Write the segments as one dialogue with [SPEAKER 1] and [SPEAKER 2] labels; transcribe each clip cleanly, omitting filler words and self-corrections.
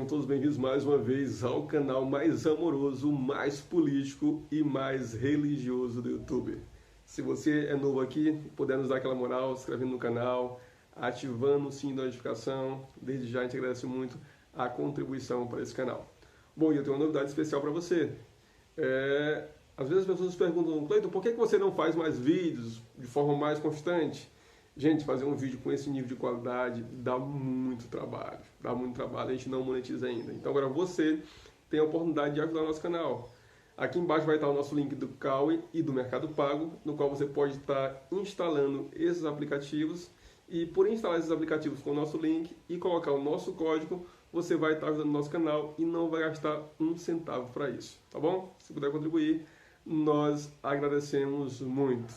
[SPEAKER 1] Sejam todos bem-vindos mais uma vez ao canal mais amoroso, mais político e mais religioso do YouTube. Se você é novo aqui, puder nos dar aquela moral, se inscrevendo no canal, ativando o sininho de notificação, desde já a gente agradece muito a contribuição para esse canal. Bom, e eu tenho uma novidade especial para você. Às vezes as pessoas perguntam, Cleiton, por que você não faz mais vídeos de forma mais constante? Gente, fazer um vídeo com esse nível de qualidade dá muito trabalho. A gente não monetiza ainda. Então agora você tem a oportunidade de ajudar o nosso canal. Aqui embaixo vai estar o nosso link do Kawi e do Mercado Pago, no qual você pode estar instalando esses aplicativos. E por instalar esses aplicativos com o nosso link e colocar o nosso código, você vai estar ajudando o nosso canal e não vai gastar um centavo para isso, tá bom? Se puder contribuir, nós agradecemos muito.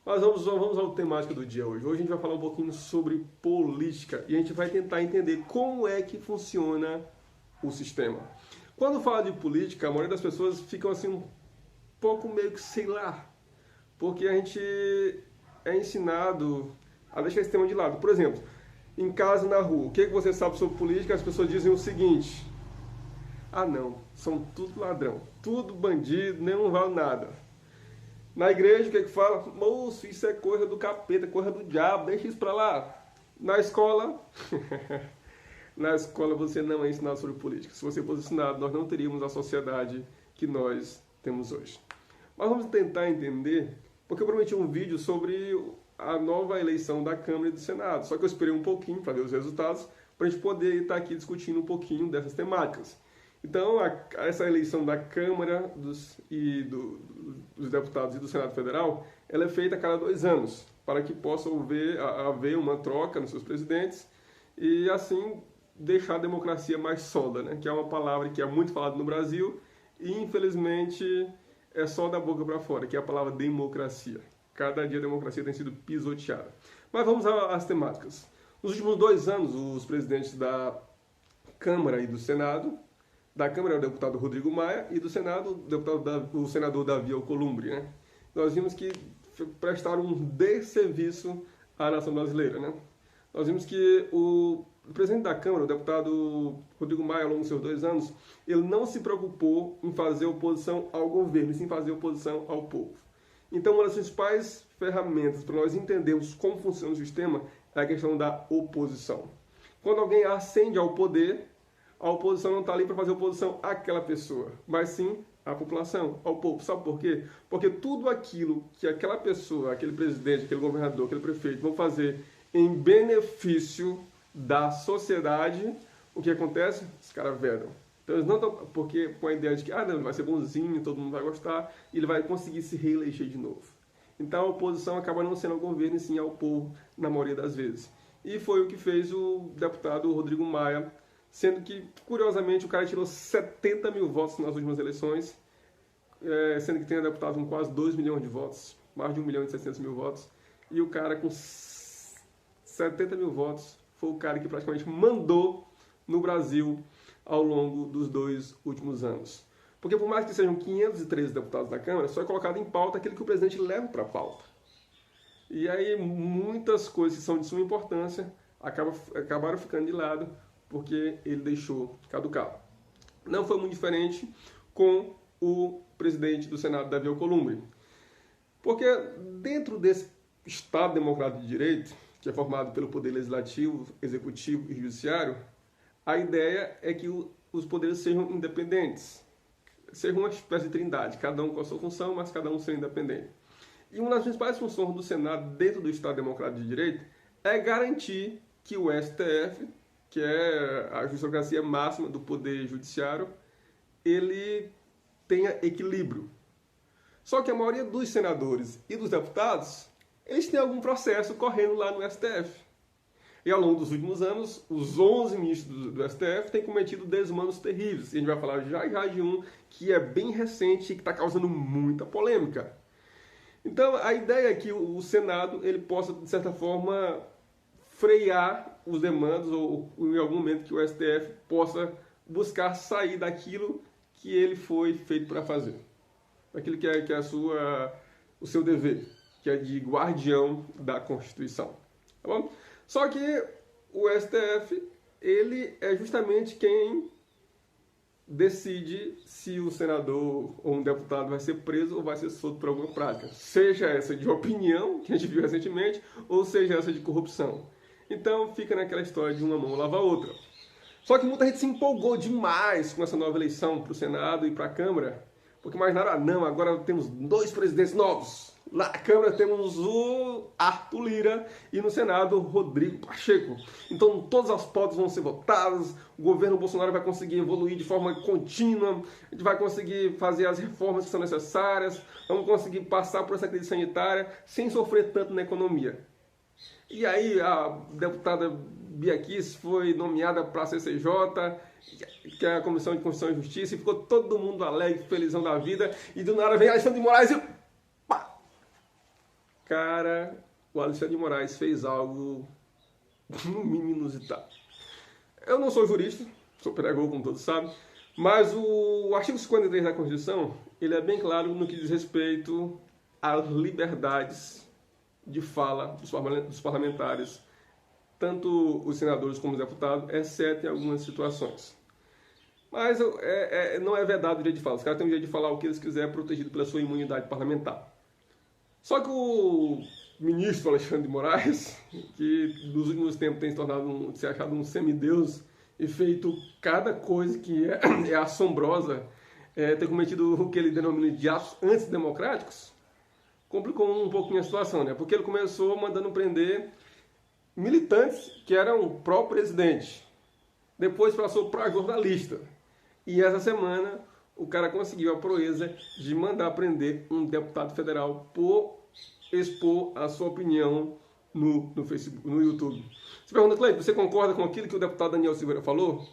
[SPEAKER 1] Mas vamos ao temática do dia hoje. Hoje a gente vai falar um pouquinho sobre política e a gente vai tentar entender como é que funciona o sistema. Quando fala de política, a maioria das pessoas ficam assim um pouco meio que sei lá, porque a gente é ensinado a deixar esse tema de lado. Por exemplo, em casa, na rua, o que você sabe sobre política? As pessoas dizem o seguinte: ah não, são tudo ladrão, tudo bandido, nenhum vale nada. Na igreja, o que fala? Moço, isso é coisa do capeta, coisa do diabo, deixa isso pra lá. Na escola, na escola você não é ensinado sobre política. Se você fosse ensinado, nós não teríamos a sociedade que nós temos hoje. Mas vamos tentar entender, porque eu prometi um vídeo sobre a nova eleição da Câmara e do Senado. Só que eu esperei um pouquinho para ver os resultados, para a gente poder estar aqui discutindo um pouquinho dessas temáticas. Então, essa eleição da Câmara dos deputados e do Senado Federal, ela é feita a cada 2 anos, para que possa haver uma troca nos seus presidentes e, assim, deixar a democracia mais sólida, né? Que é uma palavra que é muito falada no Brasil e, infelizmente, é só da boca para fora, que é a palavra democracia. Cada dia a democracia tem sido pisoteada. Mas vamos às temáticas. Nos últimos 2 anos, os presidentes da Câmara e do Senado, da Câmara é o deputado Rodrigo Maia e do Senado o senador Davi Alcolumbre, né? Nós vimos que prestaram um desserviço à nação brasileira, né? Nós vimos que o presidente da Câmara, o deputado Rodrigo Maia, ao longo dos seus 2 anos, ele não se preocupou em fazer oposição ao governo, e sim fazer oposição ao povo. Então, uma das principais ferramentas para nós entendermos como funciona o sistema é a questão da oposição. Quando alguém ascende ao poder, a oposição não está ali para fazer oposição àquela pessoa, mas sim à população, ao povo. Sabe por quê? Porque tudo aquilo que aquela pessoa, aquele presidente, aquele governador, aquele prefeito vão fazer em benefício da sociedade, o que acontece? Os caras vedam. Então eles não estão porque com a ideia de que não, ele vai ser bonzinho, todo mundo vai gostar, e ele vai conseguir se reeleger de novo. Então a oposição acaba não sendo ao governo, e sim ao povo, na maioria das vezes. E foi o que fez o deputado Rodrigo Maia, sendo que, curiosamente, o cara tirou 70 mil votos nas últimas eleições, sendo que tem deputado com quase 2 milhões de votos, mais de 1.600.000 votos, e o cara com 70 mil votos foi o cara que praticamente mandou no Brasil ao longo dos 2 últimos anos. Porque por mais que sejam 513 deputados da Câmara, só é colocado em pauta aquilo que o presidente leva para a pauta. E aí muitas coisas que são de suma importância acabaram ficando de lado, porque ele deixou caducar. Não foi muito diferente com o presidente do Senado, Davi Alcolumbre. Porque dentro desse Estado Democrático de Direito, que é formado pelo Poder Legislativo, Executivo e Judiciário, a ideia é que os poderes sejam independentes. Sejam uma espécie de trindade, cada um com a sua função, mas cada um sendo independente. E uma das principais funções do Senado dentro do Estado Democrático de Direito é garantir que o STF, que é a aristocracia máxima do poder judiciário, ele tenha equilíbrio. Só que a maioria dos senadores e dos deputados, eles têm algum processo correndo lá no STF. E ao longo dos últimos anos, os 11 ministros do STF têm cometido desmandos terríveis. E a gente vai falar já de um que é bem recente e que está causando muita polêmica. Então, a ideia é que o Senado ele possa, de certa forma, frear os demandos ou em algum momento que o STF possa buscar sair daquilo que ele foi feito para fazer. Daquilo que é o seu dever, que é de guardião da Constituição. Tá bom? Só que o STF, ele é justamente quem decide se o senador ou um deputado vai ser preso ou vai ser solto por alguma prática. Seja essa de opinião, que a gente viu recentemente, ou seja essa de corrupção. Então fica naquela história de uma mão lava a outra. Só que muita gente se empolgou demais com essa nova eleição para o Senado e para a Câmara, porque imaginaram, não, agora temos 2 presidentes novos. Lá na Câmara temos o Arthur Lira e no Senado o Rodrigo Pacheco. Então todas as pautas vão ser votadas, o governo Bolsonaro vai conseguir evoluir de forma contínua, a gente vai conseguir fazer as reformas que são necessárias, vamos conseguir passar por essa crise sanitária sem sofrer tanto na economia. E aí a deputada Bia Kicis foi nomeada para a CCJ, que é a Comissão de Constituição e Justiça, e ficou todo mundo alegre, felizão da vida, e do nada vem Alexandre de Moraes e... pá! Cara, o Alexandre de Moraes fez algo no mínimo inusitado. Eu não sou jurista, sou pedagogo, como todos sabem, mas o artigo 53 da Constituição, ele é bem claro no que diz respeito às liberdades de fala dos parlamentares, tanto os senadores como os deputados, exceto em algumas situações. Mas não é vedado o direito de fala. Os caras têm o direito de falar o que eles quiserem, protegido pela sua imunidade parlamentar. Só que o ministro Alexandre de Moraes, que nos últimos tempos tem se achado um semideus e feito cada coisa que é assombrosa, ter cometido o que ele denomina de atos antidemocráticos, complicou um pouquinho a situação, né? Porque ele começou mandando prender militantes que eram pró-presidente. Depois passou para jornalista. E essa semana o cara conseguiu a proeza de mandar prender um deputado federal por expor a sua opinião no Facebook, no YouTube. Você pergunta, Cleiton, você concorda com aquilo que o deputado Daniel Silveira falou?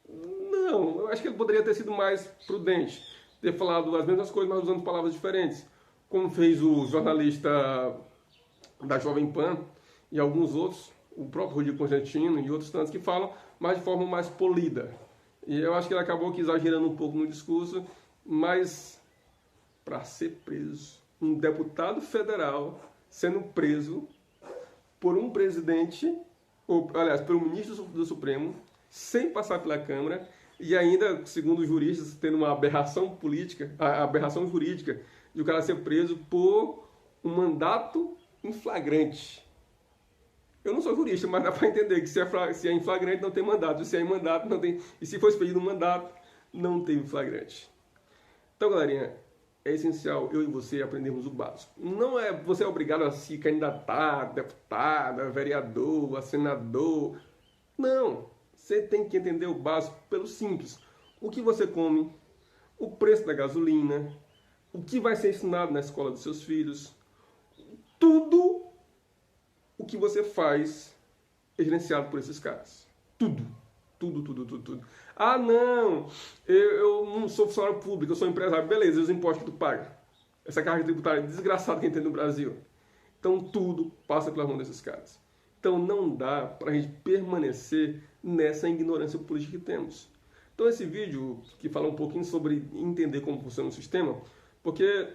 [SPEAKER 1] Não, eu acho que ele poderia ter sido mais prudente, ter falado as mesmas coisas, mas usando palavras diferentes, como fez o jornalista da Jovem Pan e alguns outros, o próprio Rodrigo Constantino e outros tantos que falam, mas de forma mais polida. E eu acho que ele acabou aqui exagerando um pouco no discurso, mas para ser preso, um deputado federal sendo preso por um presidente, ou aliás, pelo ministro do Supremo, sem passar pela Câmara, e ainda, segundo os juristas, tendo uma aberração política, a aberração jurídica, de o cara ser preso por um mandato em flagrante. Eu não sou jurista, mas dá para entender que se é em flagrante não tem mandato, se é em mandato não tem, e se for expedido um mandato, não tem flagrante. Então, galerinha, é essencial eu e você aprendermos o básico. Não é você é obrigado a se candidatar a deputado, a vereador, a senador. Não, você tem que entender o básico pelo simples. O que você come, o preço da gasolina, o que vai ser ensinado na escola dos seus filhos, tudo o que você faz é gerenciado por esses caras. Tudo. Tudo. Ah, não, eu não sou funcionário público, eu sou empresário. Beleza, e os impostos que tu paga? Essa carga tributária desgraçada que a gente tem no Brasil. Então tudo passa pela mão desses caras. Então não dá para a gente permanecer nessa ignorância política que temos. Então esse vídeo que fala um pouquinho sobre entender como funciona o sistema, porque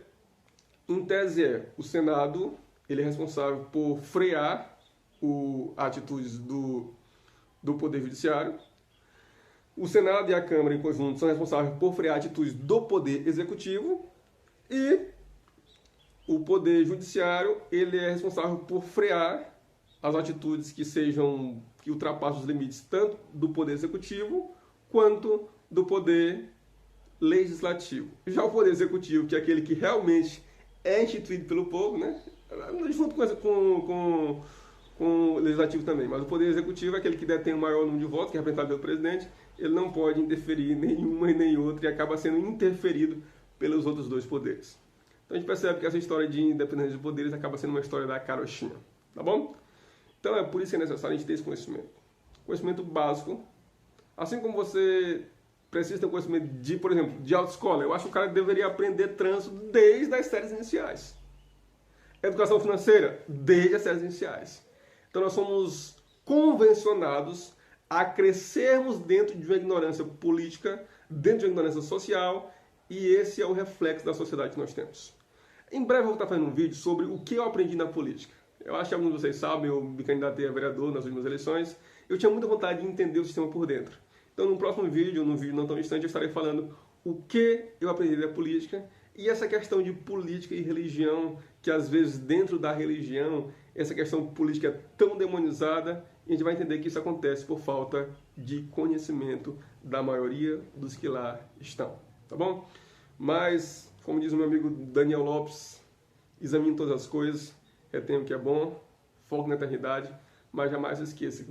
[SPEAKER 1] em tese o Senado ele é responsável por frear atitudes do Poder Judiciário. O Senado e a Câmara em conjunto são responsáveis por frear atitudes do Poder Executivo e o Poder Judiciário ele é responsável por frear as atitudes que ultrapassam os limites tanto do Poder Executivo quanto do Poder Legislativo. Já o Poder Executivo, que é aquele que realmente é instituído pelo povo, né? Junto com o Legislativo também, mas o Poder Executivo é aquele que detém o maior número de votos, que é representado pelo presidente, ele não pode interferir em nenhuma e nem outra e acaba sendo interferido pelos outros dois poderes. Então a gente percebe que essa história de independência de poderes acaba sendo uma história da carochinha, tá bom? Então é por isso que é necessário a gente ter esse conhecimento. Conhecimento básico, assim como você precisa ter um conhecimento de, por exemplo, de autoescola. Eu acho que o cara deveria aprender trânsito desde as séries iniciais. Educação financeira, desde as séries iniciais. Então nós somos convencionados a crescermos dentro de uma ignorância política, dentro de uma ignorância social, e esse é o reflexo da sociedade que nós temos. Em breve eu vou estar fazendo um vídeo sobre o que eu aprendi na política. Eu acho que alguns de vocês sabem, eu me candidatei a vereador nas últimas eleições. Eu tinha muita vontade de entender o sistema por dentro. Então, no próximo vídeo, num vídeo não tão distante, eu estarei falando o que eu aprendi da política e essa questão de política e religião, que às vezes dentro da religião, essa questão política é tão demonizada, e a gente vai entender que isso acontece por falta de conhecimento da maioria dos que lá estão, tá bom? Mas, como diz o meu amigo Daniel Lopes, examine todas as coisas, retenha o que é bom, foque na eternidade, mas jamais esqueça que